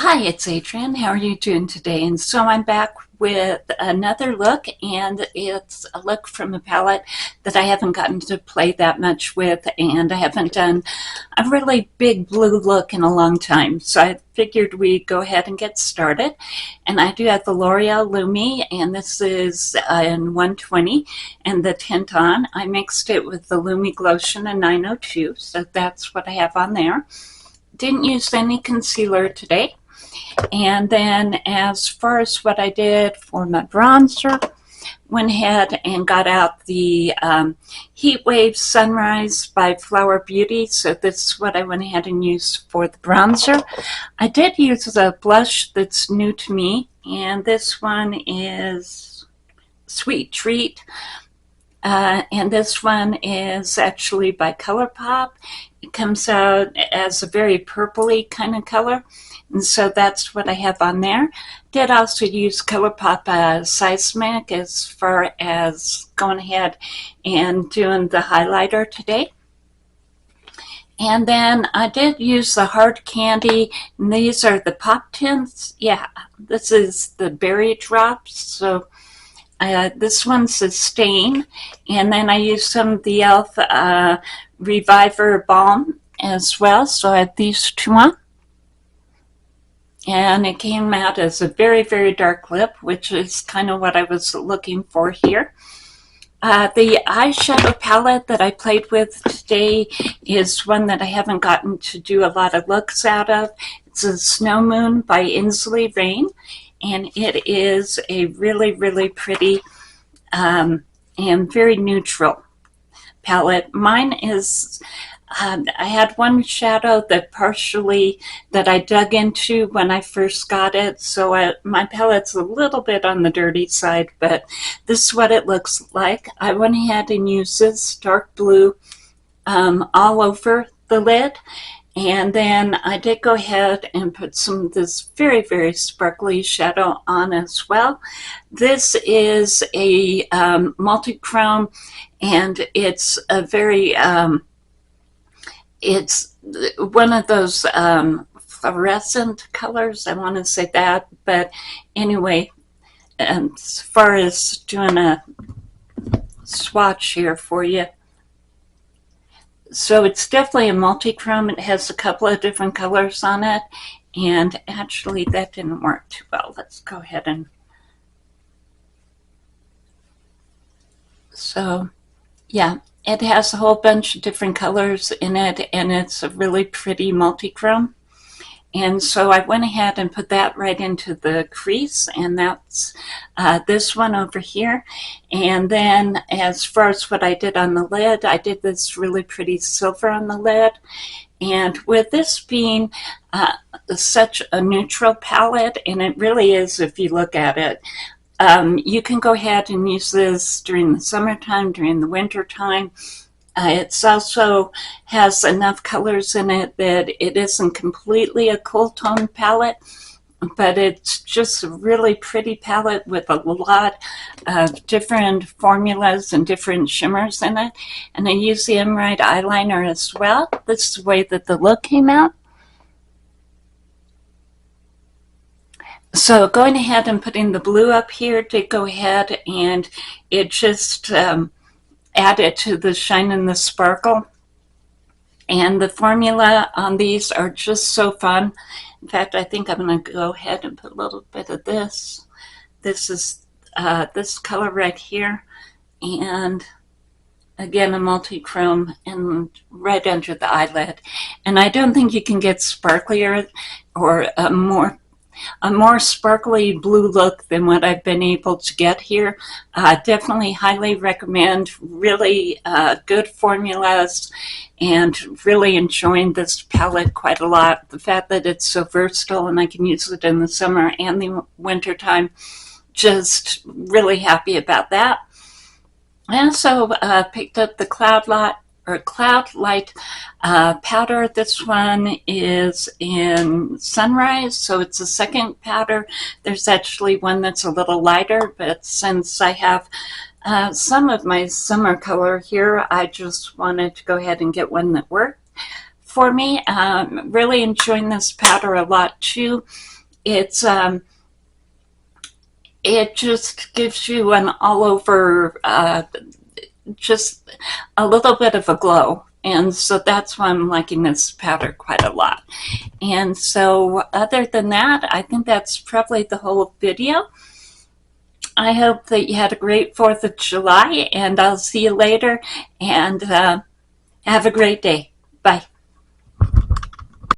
Hi, it's Adrienne. How are you doing today? And so I'm back with another look, and it's a look from a palette that I haven't gotten to play that much with, and I haven't done a really big blue look in a long time. So I figured we'd go ahead and get started. And I do have the L'Oreal Lumi, and this is in 120, and the tint on. I mixed it with the Lumi Glotion in 902, so that's what I have on there. Didn't use any concealer today. And then as far as what I did for my bronzer, went ahead and got out the Heat Wave Sunrise by Flower Beauty. So this is what I went ahead and used for the bronzer. I did use a blush that's new to me, and this one is Sweet Treat. And this one is actually by Colourpop. It comes out as a very purpley kind of color. And so that's what I have on there. Did also use Colourpop Seismic as far as going ahead and doing the highlighter today. And then I did use the Hard Candy, and these are the Pop Tints. Yeah, this is the Berry Drops. So this one's a stain. And then I used some of the e.l.f. Reviver Balm as well. So I had these two on. And it came out as a very, very dark lip, which is kind of what I was looking for here. The eyeshadow palette that I played with today is one that I haven't gotten to do a lot of looks out of. It's a Snow Moon by Ensley Rain, and it is a really, really pretty and very neutral palette. Mine is... I had one shadow that I dug into when I first got it, so my palette's a little bit on the dirty side, but this is what it looks like. I went ahead and used this dark blue all over the lid, and then I did go ahead and put some of this very, very sparkly shadow on as well. This is a multi-chrome, and it's a very... it's one of those fluorescent colors, I want to say that, but anyway, as far as doing a swatch here for you, so it's definitely a multi-chrome. It has a couple of different colors on it, and actually that didn't work too well. Let's go ahead and... So, yeah. It has a whole bunch of different colors in it, and it's a really pretty multi-chrome. And so I went ahead and put that right into the crease, and that's this one over here. And then as far as what I did on the lid, I did this really pretty silver on the lid. And with this being such a neutral palette, and it really is if you look at it, you can go ahead and use this during the summertime, during the winter time. It also has enough colors in it that it isn't completely a cool tone palette, but it's just a really pretty palette with a lot of different formulas and different shimmers in it. And I use the Emride eyeliner as well. This is the way that the look came out. So going ahead and putting the blue up here to go ahead, and it just added to the shine and the sparkle. And the formula on these are just so fun. In fact, I think I'm going to go ahead and put a little bit of this. This is this color right here, and again a multi-chrome, and right under the eyelid. And I don't think you can get sparklier or a more sparkly blue look than what I've been able to get here. Definitely highly recommend. Really good formulas, and really enjoying this palette quite a lot. The fact that it's so versatile and I can use it in the summer and the winter time, just really happy about that. I also picked up the Cloudlight powder. This one is in Sunrise, so it's a second powder. There's actually one that's a little lighter, but since I have some of my summer color here, I just wanted to go ahead and get one that worked. for me. Really enjoying this powder a lot too. It's it just gives you an all over, just a little bit of a glow. And so that's why I'm liking this powder quite a lot. And so other than that, I think that's probably the whole video. I hope that you had a great 4th of July, and I'll see you later, and have a great day. Bye.